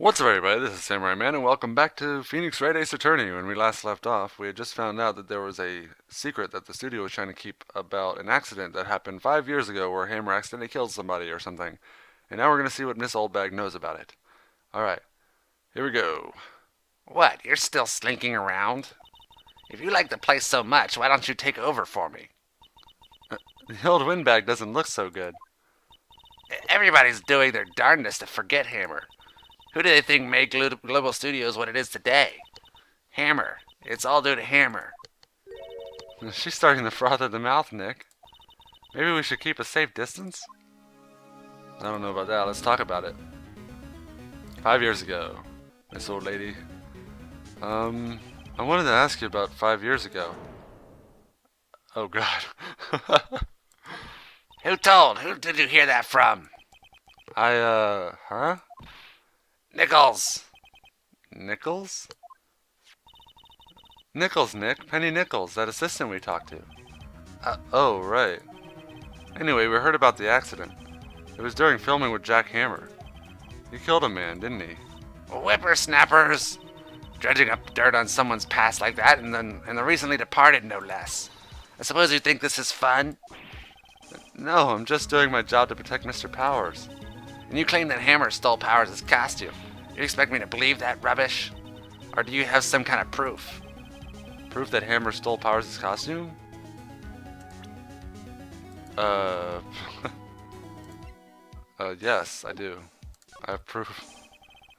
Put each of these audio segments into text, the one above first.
What's up, everybody? This is Samurai Man, and welcome back to Phoenix Wright Ace Attorney. When we last left off, we had just found out that there was a secret that the studio was trying to keep about an accident that happened 5 years ago where Hammer accidentally killed somebody or something. And now we're going to see what Miss Oldbag knows about it. Alright, here we go. What, you're still slinking around? If you like the place so much, why don't you take over for me? The old windbag doesn't look so good. Everybody's doing their darndest to forget Hammer. Who do they think made Global Studios what it is today? Hammer. It's all due to Hammer. She's starting to froth at the mouth, Nick. Maybe we should keep a safe distance? I don't know about that. Let's talk about it. 5 years ago, Miss Old Lady. I wanted to ask you about 5 years ago. Oh, God. Who told? Who did you hear that from? Huh? Nichols. Nichols? Nichols, Nick. Penny Nichols, that assistant we talked to. Oh, right. Anyway, we heard about the accident. It was during filming with Jack Hammer. He killed a man, didn't he? Whippersnappers. Dredging up dirt on someone's past like that, and the recently departed, no less. I suppose you think this is fun? No, I'm just doing my job to protect Mr. Powers. And you claim that Hammer stole Powers' costume. You expect me to believe that rubbish? Or do you have some kind of proof? Proof that Hammer stole Powers' costume? Uh... yes, I do. I have proof.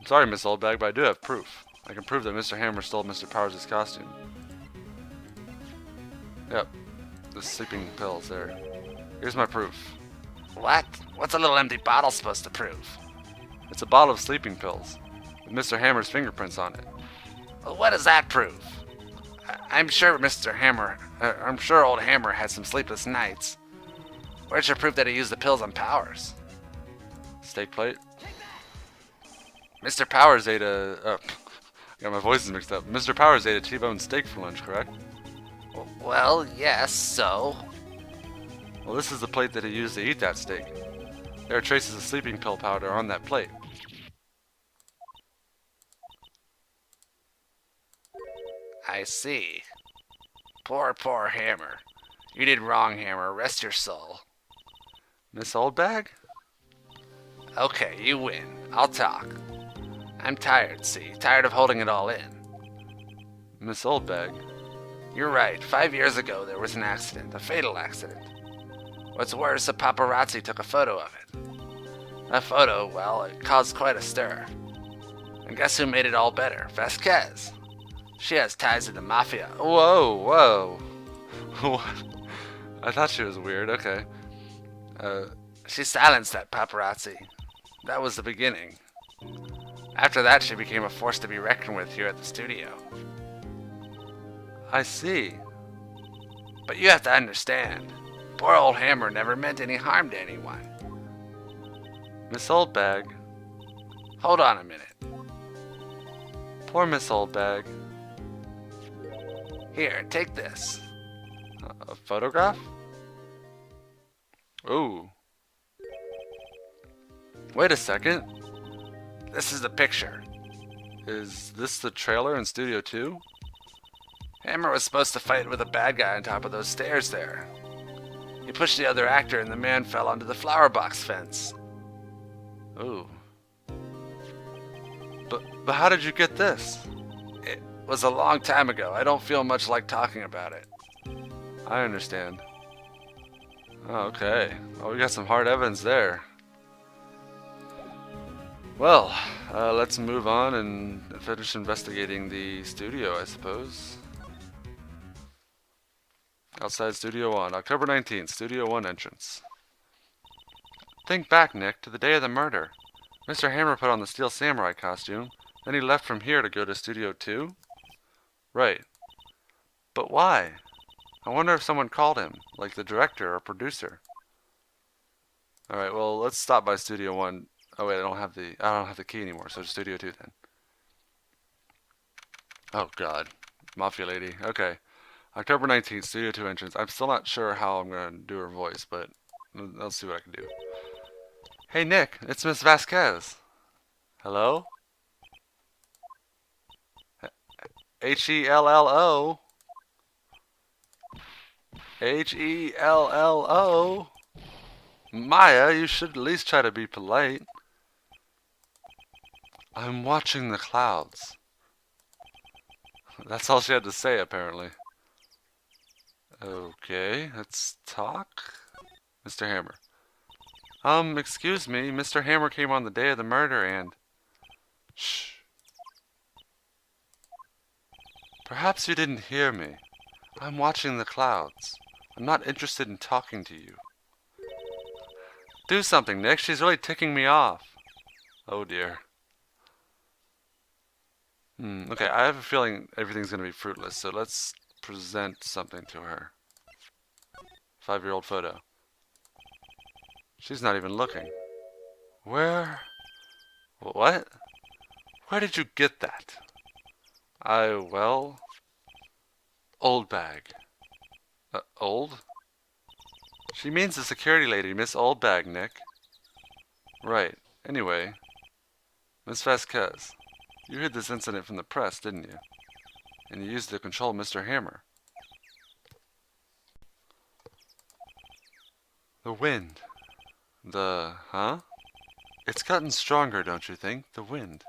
I'm sorry, Miss Oldbag, but I do have proof. I can prove that Mr. Hammer stole Mr. Powers' costume. Yep. The sleeping pills there. Here's my proof. What? What's a little empty bottle supposed to prove? It's a bottle of sleeping pills with Mr. Hammer's fingerprints on it. Well, what does that prove? I'm sure old Hammer had some sleepless nights. Where's your proof that he used the pills on Powers? Steak plate. Mr. Powers ate got my voices mixed up. Mr. Powers ate a T-bone steak for lunch, correct? Well, yes, so? Well, this is the plate that he used to eat that steak. There are traces of sleeping pill powder on that plate. I see. Poor Hammer. You did wrong, Hammer. Rest your soul. Miss Oldbag? Okay, you win. I'll talk. I'm tired, see? Tired of holding it all in. Miss Oldbag? You're right. 5 years ago, there was an accident. A fatal accident. What's worse, a paparazzi took a photo of it. That photo, well, it caused quite a stir. And guess who made it all better? Vasquez. She has ties to the mafia. Whoa. What? I thought she was weird, okay. She silenced that paparazzi. That was the beginning. After that, she became a force to be reckoned with here at the studio. I see. But you have to understand, poor old Hammer never meant any harm to anyone. Miss Oldbag. Hold on a minute. Poor Miss Oldbag. Here, take this. A photograph? Ooh. Wait a second. This is the picture. Is this the trailer in Studio 2? Hammer was supposed to fight with a bad guy on top of those stairs there. He pushed the other actor and the man fell onto the flower box fence. Ooh. But how did you get this? It was a long time ago. I don't feel much like talking about it. I understand. Oh, okay. Well, we got some hard evidence there. Well, let's move on and finish investigating the studio, I suppose. Outside Studio 1, October 19th, Studio 1 entrance. Think back, Nick, to the day of the murder. Mr. Hammer put on the Steel Samurai costume, then he left from here to go to Studio 2? Right. But why? I wonder if someone called him, like the director or producer. Alright, well, let's stop by Studio 1. Oh wait, I don't have the key anymore, so Studio 2 then. Oh god. Mafia lady. Okay. October 19th, Studio 2 entrance. I'm still not sure how I'm going to do her voice, but let's see what I can do. Hey Nick, it's Miss Vasquez. Hello? H-E-L-L-O. H-E-L-L-O. Maya, you should at least try to be polite. I'm watching the clouds. That's all she had to say, apparently. Okay, let's talk. Mr. Hammer. Excuse me, Mr. Hammer came on the day of the murder and... Shh. Perhaps you didn't hear me. I'm watching the clouds. I'm not interested in talking to you. Do something, Nick. She's really ticking me off. Oh dear. Okay, I have a feeling everything's going to be fruitless, so let's present something to her. 5-year-old photo. She's not even looking. Where? What? Where did you get that? Well... Old bag. Old? She means the security lady, Miss Oldbag, Nick. Right. Anyway, Miss Vasquez, you hid this incident from the press, didn't you? And you used it to control Mr. Hammer. The wind. Huh? It's gotten stronger, don't you think? The wind.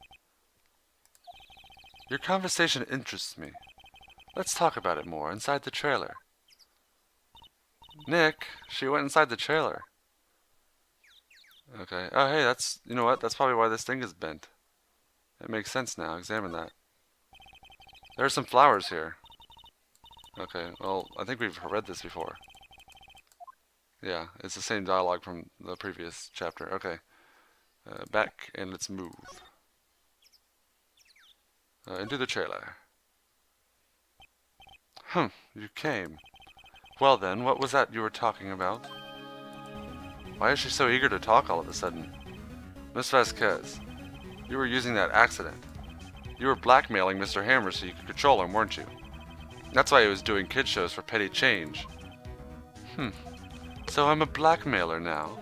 Your conversation interests me. Let's talk about it more inside the trailer. Nick, she went inside the trailer. Okay. Oh, hey, you know what? That's probably why this thing is bent. It makes sense now. Examine that. There are some flowers here. Okay, well, I think we've read this before. Yeah, it's the same dialogue from the previous chapter. Okay. Back, and let's move. Into the trailer. You came. Well then, what was that you were talking about? Why is she so eager to talk all of a sudden? Miss Vasquez, you were using that accident. You were blackmailing Mr. Hammer so you could control him, weren't you? That's why he was doing kid shows for petty change. So I'm a blackmailer now.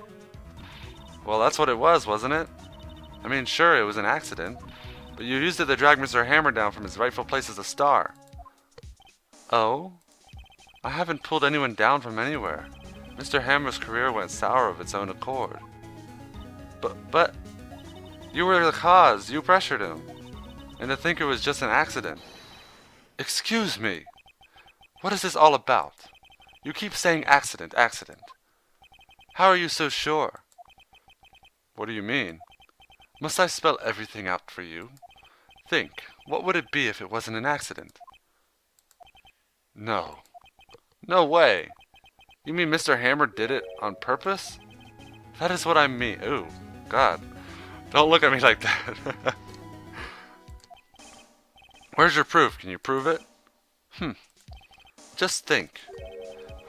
Well, that's what it was, wasn't it? I mean, sure, it was an accident, but you used it to drag Mr. Hammer down from his rightful place as a star. Oh? I haven't pulled anyone down from anywhere. Mr. Hammer's career went sour of its own accord. But, you were the cause. You pressured him. And to think it was just an accident. Excuse me. What is this all about? You keep saying accident, accident. How are you so sure? What do you mean? Must I spell everything out for you? Think, what would it be if it wasn't an accident? No. No way. You mean Mr. Hammer did it on purpose? That is what I mean. Ooh, God. Don't look at me like that. Where's your proof? Can you prove it? Just think.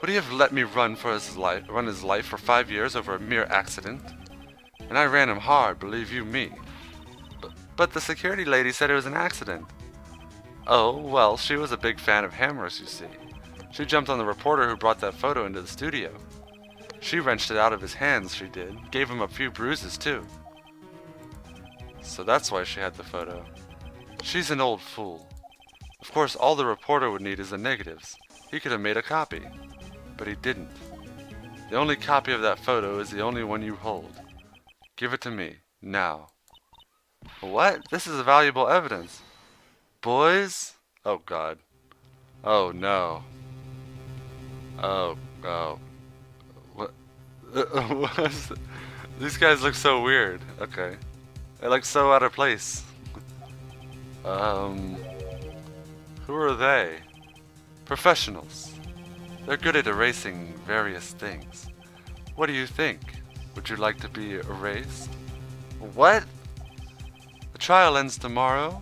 Would he have let me run his life for 5 years over a mere accident? And I ran him hard, believe you me. But the security lady said it was an accident. Oh, well, she was a big fan of Hammer's, you see. She jumped on the reporter who brought that photo into the studio. She wrenched it out of his hands, she did. Gave him a few bruises, too. So that's why she had the photo. She's an old fool. Of course, all the reporter would need is the negatives. He could have made a copy. But he didn't. The only copy of that photo is the only one you hold. Give it to me, now. What? This is valuable evidence. Boys? Oh, God. Oh, no. Oh. What? These guys look so weird. Okay. They look so out of place. Who are they? Professionals. They're good at erasing various things. What do you think? Would you like to be erased? What? The trial ends tomorrow?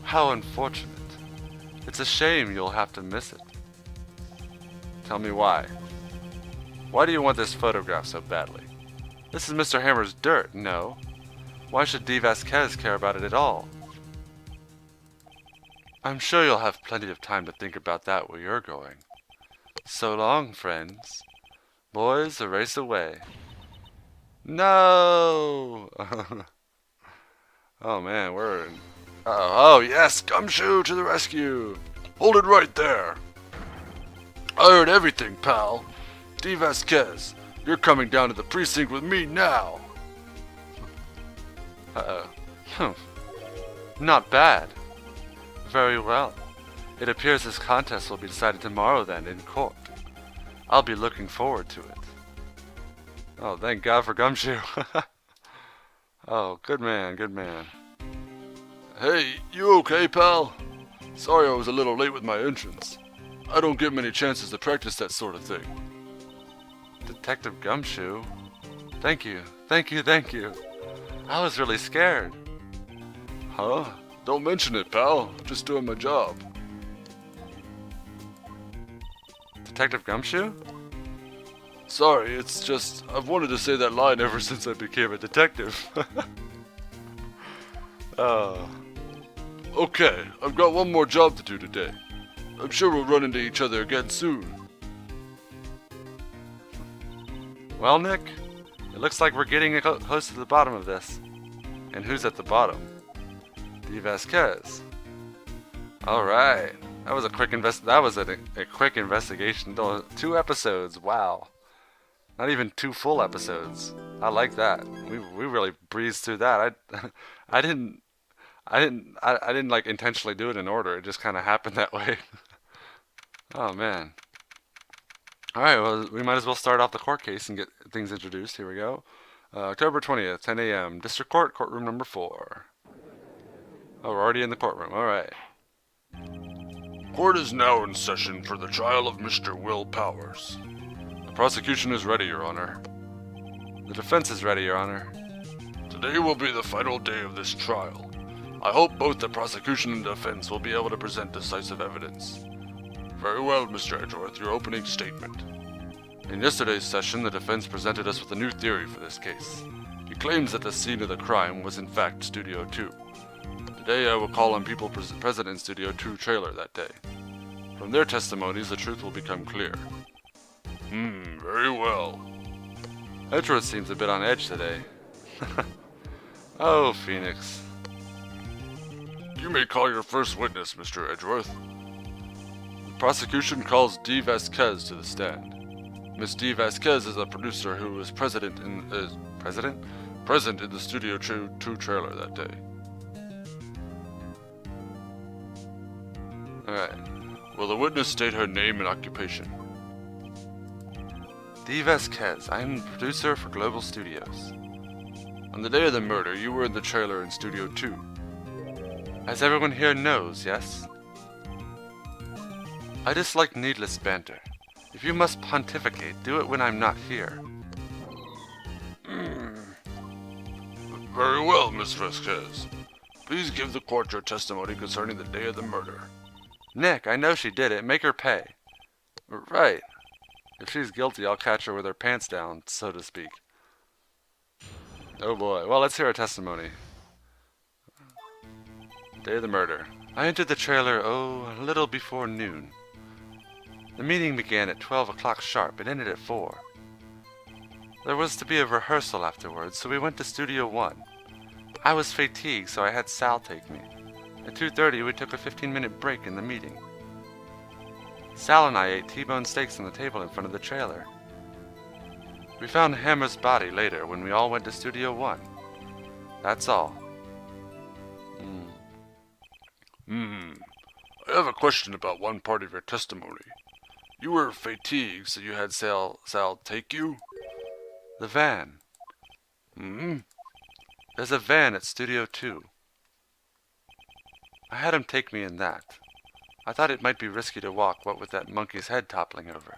How unfortunate. It's a shame you'll have to miss it. Tell me why. Why do you want this photograph so badly? This is Mr. Hammer's dirt, no? Why should D. Vasquez care about it at all? I'm sure you'll have plenty of time to think about that where you're going. So long, friends. Boys, erase away. No! Oh man, Oh, yes, Gumshoe to the rescue. Hold it right there. I heard everything, pal. D. Vasquez, you're coming down to the precinct with me now. Uh-oh. Not bad. Very well. It appears this contest will be decided tomorrow then, in court. I'll be looking forward to it. Oh, thank God for Gumshoe. Oh, good man, good man. Hey, you okay, pal? Sorry I was a little late with my entrance. I don't get many chances to practice that sort of thing. Detective Gumshoe? Thank you, thank you, thank you. I was really scared. Huh? Don't mention it, pal. Just doing my job. Detective Gumshoe? Sorry, it's just, I've wanted to say that line ever since I became a detective. Oh. Okay, I've got one more job to do today. I'm sure we'll run into each other again soon. Well, Nick, it looks like we're getting close to the bottom of this. And who's at the bottom? D. Vasquez. All right, that was a quick quick investigation. 2 episodes. Wow, not even 2 full episodes. I like that. We really breezed through that. I didn't like intentionally do it in order. It just kind of happened that way. Oh man. All right, well, we might as well start off the court case and get things introduced. Here we go. October 20th, 10 a.m. District Court, courtroom number 4. Oh, we're already in the courtroom. All right. Court is now in session for the trial of Mr. Will Powers. The prosecution is ready, Your Honor. The defense is ready, Your Honor. Today will be the final day of this trial. I hope both the prosecution and defense will be able to present decisive evidence. Very well, Mr. Edgeworth, your opening statement. In yesterday's session, the defense presented us with a new theory for this case. He claims that the scene of the crime was in fact Studio 2. Today I will call on people present in Studio 2 trailer that day. From their testimonies, the truth will become clear. Very well. Edgeworth seems a bit on edge today. Oh, Phoenix. You may call your first witness, Mr. Edgeworth. The prosecution calls D. Vasquez to the stand. Miss D. Vasquez is a producer who was present in the Studio 2 trailer that day. Alright. Will the witness state her name and occupation? D. Vasquez. I am the producer for Global Studios. On the day of the murder, you were in the trailer in Studio 2. As everyone here knows, yes? I dislike needless banter. If you must pontificate, do it when I'm not here. Very well, Miss Vasquez. Please give the court your testimony concerning the day of the murder. Nick, I know she did it. Make her pay. Right. If she's guilty, I'll catch her with her pants down, so to speak. Oh boy. Well, let's hear her testimony. Day of the murder. I entered the trailer, a little before noon. The meeting began at 12 o'clock sharp and ended at 4. There was to be a rehearsal afterwards, so we went to Studio 1. I was fatigued, so I had Sal take me. At 2:30, we took a 15-minute break in the meeting. Sal and I ate T-bone steaks on the table in front of the trailer. We found Hammer's body later when we all went to Studio 1. That's all. I have a question about one part of your testimony. You were fatigued, so you had Sal take you? The van. There's a van at Studio 2. I had him take me in that. I thought it might be risky to walk, what with that monkey's head toppling over.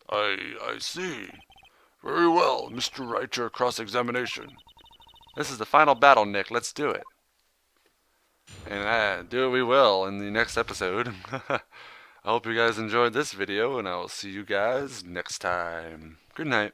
I see. Very well, Mr. Wright, your cross-examination. This is the final battle, Nick. Let's do it. And do it we will in the next episode. I hope you guys enjoyed this video, and I will see you guys next time. Good night.